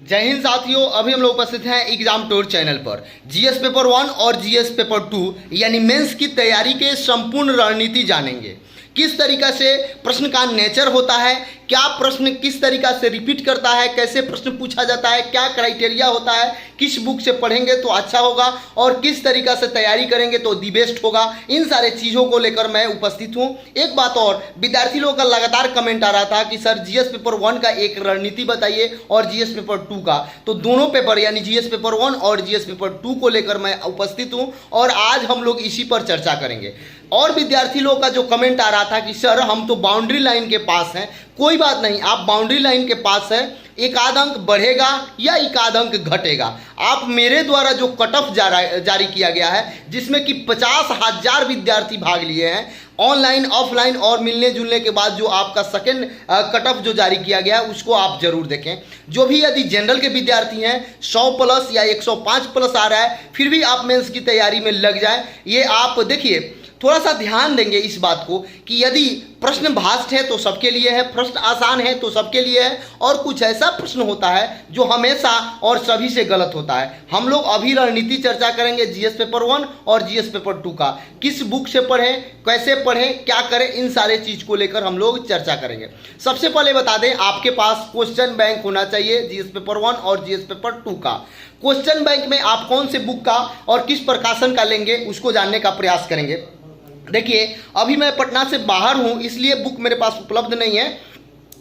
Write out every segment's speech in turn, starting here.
जय हिंद साथियों, अभी हम लोग उपस्थित हैं एग्जाम टूर चैनल पर। जीएस पेपर 1 और जीएस पेपर 2 यानी मेंस की तैयारी के संपूर्ण रणनीति जानेंगे। किस तरीका से प्रश्न का नेचर होता है, क्या प्रश्न किस तरीका से रिपीट करता है, कैसे प्रश्न पूछा जाता है, क्या क्राइटेरिया होता है, किस बुक से पढ़ेंगे तो अच्छा होगा और किस तरीका से तैयारी करेंगे तो दी बेस्ट होगा, इन सारे चीज़ों को लेकर मैं उपस्थित हूँ। एक बात और, विद्यार्थी लोगों का लगातार कमेंट आ रहा था कि सर जीएस पेपर 1 का एक रणनीति बताइए और जीएस पेपर 2 का, तो दोनों पेपर यानी जीएस पेपर 1 और जीएस पेपर 2 को लेकर मैं उपस्थित हूँ और आज हम लोग इसी पर चर्चा करेंगे। और विद्यार्थी लोगों का जो कमेंट आ रहा था कि सर हम तो बाउंड्री लाइन के पास हैं, कोई बात नहीं, आप बाउंड्री लाइन के पास है, एक आध अंक बढ़ेगा या एक आध अंक घटेगा। आप मेरे द्वारा जो कट ऑफ जारी किया गया है जिसमें कि 50,000 विद्यार्थी भाग लिए हैं, ऑनलाइन ऑफलाइन और मिलने जुलने के बाद जो आपका सेकेंड कट ऑफ जो जारी किया गया है उसको आप जरूर देखें। जो भी यदि जनरल के विद्यार्थी हैं 100 प्लस या 105 प्लस आ रहा है फिर भी आप मेंस की तैयारी में लग जाए, ये आप देखिए थोड़ा सा ध्यान देंगे इस बात को कि यदि प्रश्न भास्ट है तो सबके लिए है, प्रश्न आसान है तो सबके लिए है, और कुछ ऐसा प्रश्न होता है जो हमेशा और सभी से गलत होता है। हम लोग अभी रणनीति चर्चा करेंगे जीएस पेपर 1 और जीएस पेपर 2 का, किस बुक से पढ़ें, कैसे पढ़ें, क्या करें, इन सारे चीज़ को लेकर हम लोग चर्चा करेंगे। सबसे पहले बता दें, आपके पास क्वेश्चन बैंक होना चाहिए जीएस पेपर 1 और जीएस पेपर 2 का। क्वेश्चन बैंक में आप कौन से बुक का और किस प्रकाशन का लेंगे उसको जानने का प्रयास करेंगे। देखिए अभी मैं पटना से बाहर हूँ इसलिए बुक मेरे पास उपलब्ध नहीं है,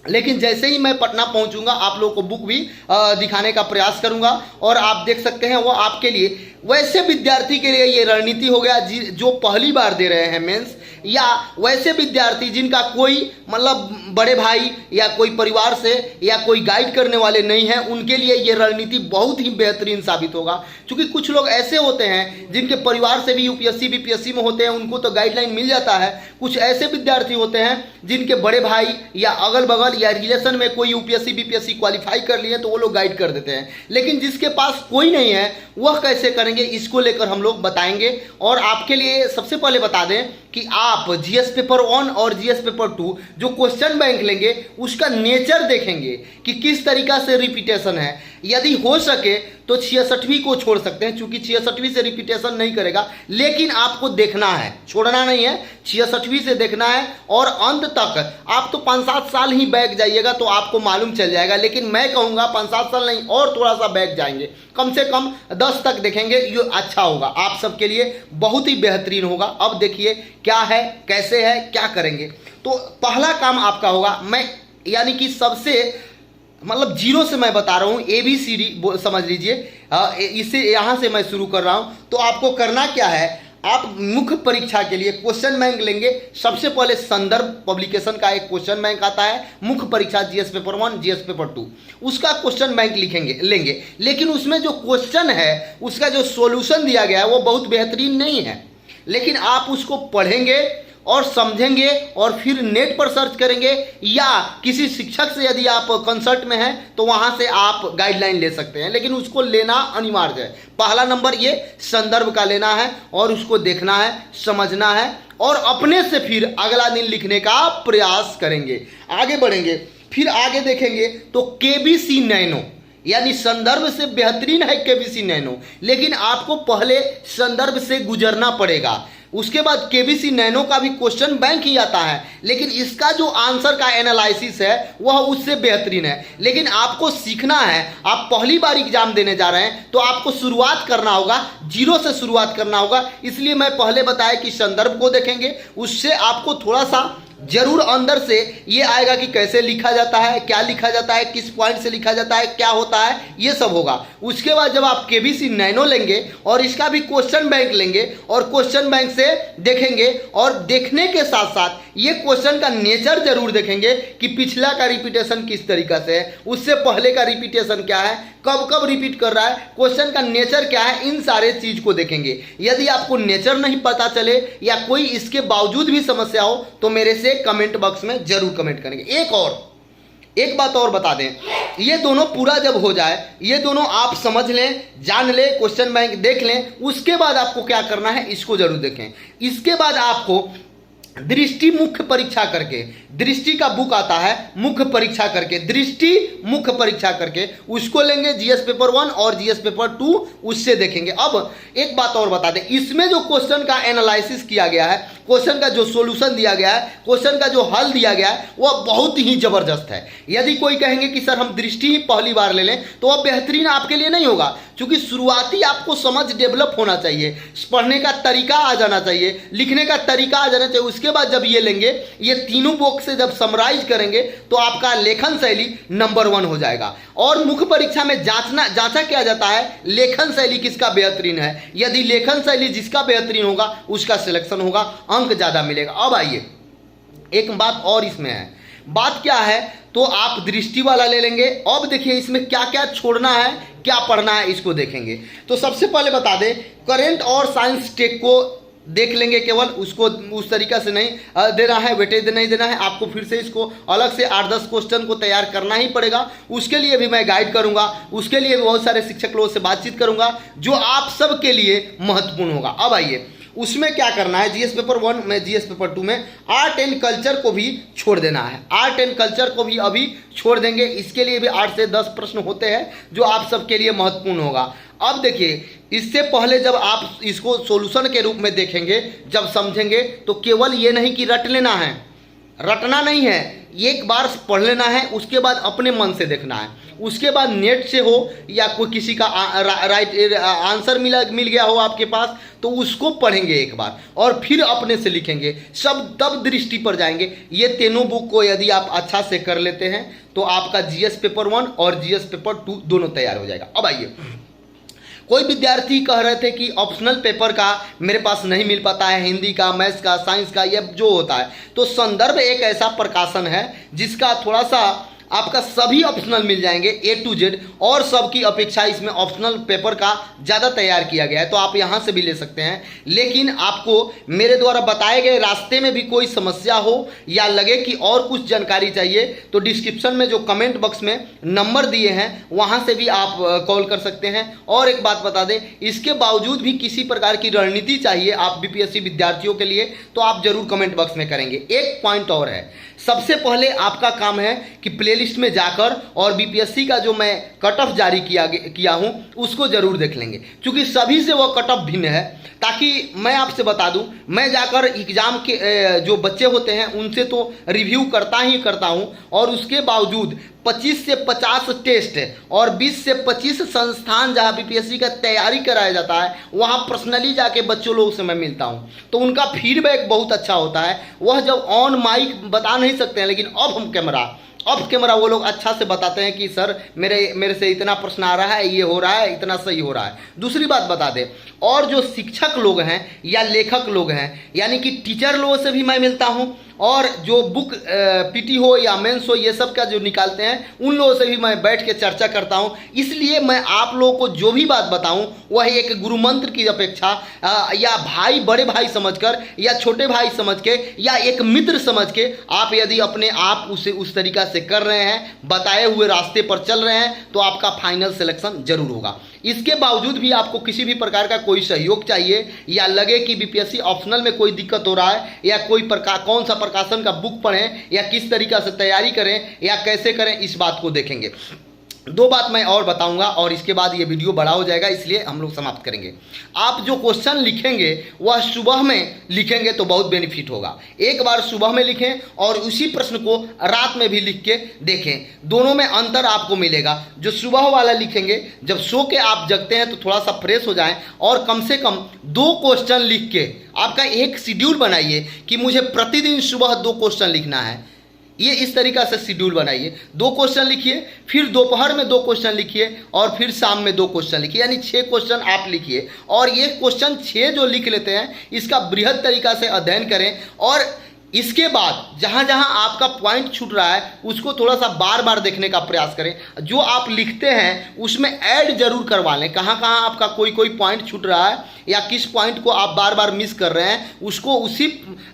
लेकिन जैसे ही मैं पटना पहुंचूंगा आप लोगों को बुक भी दिखाने का प्रयास करूंगा और आप देख सकते हैं वो आपके लिए, वैसे विद्यार्थी के लिए ये रणनीति हो गया जो पहली बार दे रहे हैं मेंस, या वैसे विद्यार्थी जिनका कोई मतलब बड़े भाई या कोई परिवार से या कोई गाइड करने वाले नहीं हैं, उनके लिए ये रणनीति बहुत ही बेहतरीन साबित होगा। क्योंकि कुछ लोग ऐसे होते हैं जिनके परिवार से भी यूपीएससी बीपीएससी में होते हैं, उनको तो गाइडलाइन मिल जाता है। कुछ ऐसे विद्यार्थी होते हैं जिनके बड़े भाई या अगल बगल या रिलेशन में कोई यूपीएससी बीपीएससी क्वालिफाई कर लिए तो वो लोग गाइड कर देते हैं, लेकिन जिसके पास कोई नहीं है वह कैसे करेंगे इसको लेकर हम लोग बताएंगे। और आपके लिए सबसे पहले बता दें कि आप जीएस पेपर 1 और जीएस पेपर 2 जो क्वेश्चन बैंक लेंगे उसका नेचर देखेंगे कि किस तरीका से रिपीटेशन है। यदि हो सके तो 66वीं को छोड़ सकते हैं क्योंकि 66वीं से रिपीटेशन नहीं करेगा, लेकिन आपको देखना है, छोड़ना नहीं है, 66वीं से देखना है और अंत तक। आप तो 5-7 साल ही बैक जाइएगा तो आपको मालूम चल जाएगा, लेकिन मैं कहूँगा 5-7 साल नहीं और थोड़ा सा बैक जाएंगे, कम से कम 10 तक देखेंगे, ये अच्छा होगा, आप सबके लिए बहुत ही बेहतरीन होगा। अब देखिए क्या है, कैसे है, क्या करेंगे। तो पहला काम आपका होगा, मैं यानी कि सबसे मतलब जीरो से मैं बता रहा हूँ, ABCD समझ लीजिए, इसे यहाँ से मैं शुरू कर रहा हूँ। तो आपको करना क्या है, आप मुख्य परीक्षा के लिए क्वेश्चन बैंक लेंगे। सबसे पहले संदर्भ पब्लिकेशन का एक क्वेश्चन बैंक आता है, मुख्य परीक्षा जीएस पेपर 1 जीएस पेपर 2, उसका क्वेश्चन बैंक लेंगे, लेकिन उसमें जो क्वेश्चन है उसका जो सॉल्यूशन दिया गया है वो बहुत बेहतरीन नहीं है, लेकिन आप उसको पढ़ेंगे और समझेंगे और फिर नेट पर सर्च करेंगे या किसी शिक्षक से यदि आप कंसल्ट में हैं तो वहां से आप गाइडलाइन ले सकते हैं, लेकिन उसको लेना अनिवार्य है। पहला नंबर ये संदर्भ का लेना है और उसको देखना है, समझना है और अपने से फिर अगला दिन लिखने का प्रयास करेंगे। आगे बढ़ेंगे, फिर आगे देखेंगे तो केबीसी नैनो यानी संदर्भ से बेहतरीन है केबीसी नैनो, लेकिन आपको पहले संदर्भ से गुजरना पड़ेगा। उसके बाद केबीसी नैनो का भी क्वेश्चन बैंक ही आता है, लेकिन इसका जो आंसर का एनालिसिस है वह उससे बेहतरीन है। लेकिन आपको सीखना है, आप पहली बार एग्जाम देने जा रहे हैं तो आपको शुरुआत करना होगा, जीरो से शुरुआत करना होगा। इसलिए मैं पहले बताया कि संदर्भ को देखेंगे, उससे आपको थोड़ा सा जरूर अंदर से ये आएगा कि कैसे लिखा जाता है, क्या लिखा जाता है, किस पॉइंट से लिखा जाता है, क्या होता है, ये सब होगा। उसके बाद जब आप केबीसी नैनो लेंगे और इसका भी क्वेश्चन बैंक लेंगे और क्वेश्चन बैंक से देखेंगे और देखने के साथ साथ ये क्वेश्चन का नेचर जरूर देखेंगे कि पिछला का रिपीटेशन किस तरीका से है, उससे पहले का रिपीटेशन क्या है, कब कब रिपीट कर रहा है, क्वेश्चन का नेचर क्या है, इन सारे चीज को देखेंगे। यदि आपको नेचर नहीं पता चले या कोई इसके बावजूद भी समस्या हो तो मेरे से कमेंट बॉक्स में जरूर कमेंट करेंगे। एक बात और बता दें, ये दोनों पूरा जब हो जाए, ये दोनों आप समझ लें, जान लें, क्वेश्चन बैंक देख लें, उसके बाद आपको क्या करना है इसको जरूर देखें। इसके बाद आपको दृष्टि मुख्य परीक्षा करके, दृष्टि का बुक आता है मुख्य परीक्षा करके, दृष्टि मुख्य परीक्षा करके उसको लेंगे जीएस पेपर 1 और जीएस पेपर 2 उससे देखेंगे। अब एक बात और बता दें, इसमें जो क्वेश्चन का एनालिसिस किया गया है, क्वेश्चन का जो सॉल्यूशन दिया गया है, क्वेश्चन का जो हल दिया गया है वह बहुत ही जबरदस्त है। यदि कोई कहेंगे कि सर हम दृष्टि ही पहली बार ले लें तो वह बेहतरीन आपके लिए नहीं होगा, क्योंकि शुरुआती आपको समझ डेवलप होना चाहिए, पढ़ने का तरीका आ जाना चाहिए, लिखने का तरीका आ जाना चाहिए। उसके बाद जब ये लेंगे, ये तीनों बुक से जब समराइज करेंगे तो आपका लेखन शैली नंबर 1 हो जाएगा। और मुख्य परीक्षा में जांचा क्या जाता है, लेखन शैली किसका बेहतरीन है। यदि लेखन शैली जिसका बेहतरीन होगा उसका सिलेक्शन होगा, अंक ज़्यादा मिलेगा। अब आइए एक बात और इसमें है, बात क्या है, तो आप दृष्टि वाला ले लेंगे। अब देखिए इसमें क्या क्या छोड़ना है, क्या पढ़ना है, इसको देखेंगे। तो सबसे पहले बता दें, करेंट और साइंस टेक को देख लेंगे, केवल उसको उस तरीक़ा से नहीं देना है, वेटेज नहीं देना है, आपको फिर से इसको अलग से 8-10 क्वेश्चन को तैयार करना ही पड़ेगा। उसके लिए भी मैं गाइड करूंगा, उसके लिए भी बहुत सारे शिक्षक लोगों से बातचीत करूंगा जो आप सब के लिए महत्वपूर्ण होगा। अब आइए उसमें क्या करना है, जीएस पेपर 1 में, जीएस पेपर 2 में आर्ट एंड कल्चर को भी छोड़ देना है। आर्ट एंड कल्चर को भी अभी छोड़ देंगे, इसके लिए भी 8 से 10 प्रश्न होते हैं जो आप सबके लिए महत्वपूर्ण होगा। अब देखिए इससे पहले जब आप इसको सॉल्यूशन के रूप में देखेंगे, जब समझेंगे, तो केवल ये नहीं कि रट लेना है, रटना नहीं है, एक बार पढ़ लेना है, उसके बाद अपने मन से देखना है। उसके बाद नेट से हो या कोई किसी का राइट आंसर मिल गया हो आपके पास, तो उसको पढ़ेंगे एक बार और फिर अपने से लिखेंगे, सब तब दृष्टि पर जाएंगे। ये तीनों बुक को यदि आप अच्छा से कर लेते हैं तो आपका जीएस पेपर 1 और जीएस पेपर 2 दोनों तैयार हो जाएगा। अब आइए, कोई विद्यार्थी कह रहे थे कि ऑप्शनल पेपर का मेरे पास नहीं मिल पाता है, हिंदी का, मैथ्स का, साइंस का, ये जो होता है। तो संदर्भ एक ऐसा प्रकाशन है जिसका थोड़ा सा आपका सभी ऑप्शनल मिल जाएंगे A to Z, और सबकी अपेक्षा इसमें ऑप्शनल पेपर का ज़्यादा तैयार किया गया है, तो आप यहाँ से भी ले सकते हैं। लेकिन आपको मेरे द्वारा बताए गए रास्ते में भी कोई समस्या हो या लगे कि और कुछ जानकारी चाहिए, तो डिस्क्रिप्शन में जो कमेंट बॉक्स में नंबर दिए हैं वहाँ से भी आप कॉल कर सकते हैं। और एक बात बता दें, इसके बावजूद भी किसी प्रकार की रणनीति चाहिए आप बीपीएससी विद्यार्थियों के लिए, तो आप जरूर कमेंट बॉक्स में करेंगे। एक पॉइंट और है, सबसे पहले आपका काम है कि प्लेलिस्ट में जाकर और बीपीएससी का जो मैं कट ऑफ जारी किया हूं उसको जरूर देख लेंगे, क्योंकि सभी से वह कट ऑफ भिन्न है। ताकि मैं आपसे बता दूं, मैं जाकर एग्ज़ाम के जो बच्चे होते हैं उनसे तो रिव्यू करता ही करता हूं, और उसके बावजूद 25 से 50 टेस्ट और 20 से 25 संस्थान जहां बीपीएससी का तैयारी कराया जाता है वहां पर्सनली जाके बच्चों लोगों से मैं मिलता हूं, तो उनका फीडबैक बहुत अच्छा होता है। वह जब ऑन माइक बता नहीं सकते हैं, लेकिन ऑफ कैमरा वो लोग अच्छा से बताते हैं कि सर मेरे से इतना प्रश्न आ रहा है, ये हो रहा है, इतना सही हो रहा है। दूसरी बात बता दें, और जो शिक्षक लोग हैं या लेखक लोग हैं, यानी कि टीचर लोगों से भी मैं मिलता हूं, और जो बुक पीटी हो या मेंस हो, ये सब का जो निकालते हैं उन लोगों से भी मैं बैठ के चर्चा करता हूं। इसलिए मैं आप लोगों को जो भी बात बताऊं वह एक गुरु मंत्र की अपेक्षा या भाई, बड़े भाई समझकर या छोटे भाई समझ के या एक मित्र समझ के आप यदि अपने आप उसे उस तरीक़ा से कर रहे हैं, बताए हुए रास्ते पर चल रहे हैं, तो आपका फाइनल सिलेक्शन जरूर होगा। इसके बावजूद भी आपको किसी भी प्रकार का कोई सहयोग चाहिए या लगे कि बीपीएससी ऑप्शनल में कोई दिक्कत हो रहा है, या कोई कौन सा प्रकाशन का बुक पढ़ें या किस तरीक़ा से तैयारी करें या कैसे करें, इस बात को देखेंगे। 2 बात मैं और बताऊंगा और इसके बाद ये वीडियो बड़ा हो जाएगा, इसलिए हम लोग समाप्त करेंगे। आप जो क्वेश्चन लिखेंगे वह सुबह में लिखेंगे तो बहुत बेनिफिट होगा। एक बार सुबह में लिखें और उसी प्रश्न को रात में भी लिख के देखें, दोनों में अंतर आपको मिलेगा। जो सुबह वाला लिखेंगे, जब सो के आप जगते हैं तो थोड़ा सा फ्रेश हो जाएं, और कम से कम 2 क्वेश्चन लिख के आपका एक शेड्यूल बनाइए कि मुझे प्रतिदिन सुबह 2 क्वेश्चन लिखना है। ये इस तरीक़ा से शेड्यूल बनाइए, 2 क्वेश्चन लिखिए, फिर दोपहर में 2 क्वेश्चन लिखिए, और फिर शाम में 2 क्वेश्चन लिखिए, यानी 6 क्वेश्चन आप लिखिए। और ये क्वेश्चन 6 जो लिख लेते हैं इसका बृहद तरीक़ा से अध्ययन करें, और इसके बाद जहाँ जहाँ आपका पॉइंट छूट रहा है उसको थोड़ा सा बार बार देखने का प्रयास करें। जो आप लिखते हैं उसमें ऐड जरूर करवा लें, कहाँ कहाँ आपका कोई कोई पॉइंट छूट रहा है या किस पॉइंट को आप बार बार मिस कर रहे हैं, उसको उसी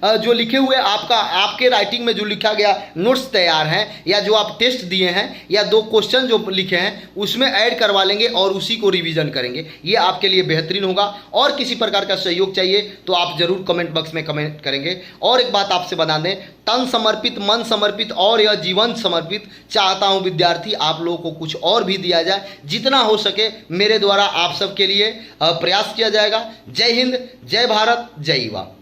जो लिखे हुए आपके राइटिंग में जो लिखा गया नोट्स तैयार हैं या जो आप टेस्ट दिए हैं या 2 क्वेश्चन जो लिखे हैं उसमें ऐड करवा लेंगे और उसी को रिवीजन करेंगे। ये आपके लिए बेहतरीन होगा। और किसी प्रकार का सहयोग चाहिए तो आप जरूर कमेंट बॉक्स में कमेंट करेंगे। और एक बात आपसे बता दें, तन समर्पित, मन समर्पित और यह जीवन समर्पित चाहता हूं विद्यार्थी आप लोगों को कुछ और भी दिया जाए, जितना हो सके मेरे द्वारा आप सबके लिए प्रयास किया जाएगा। जय हिंद, जय भारत, जय युवा।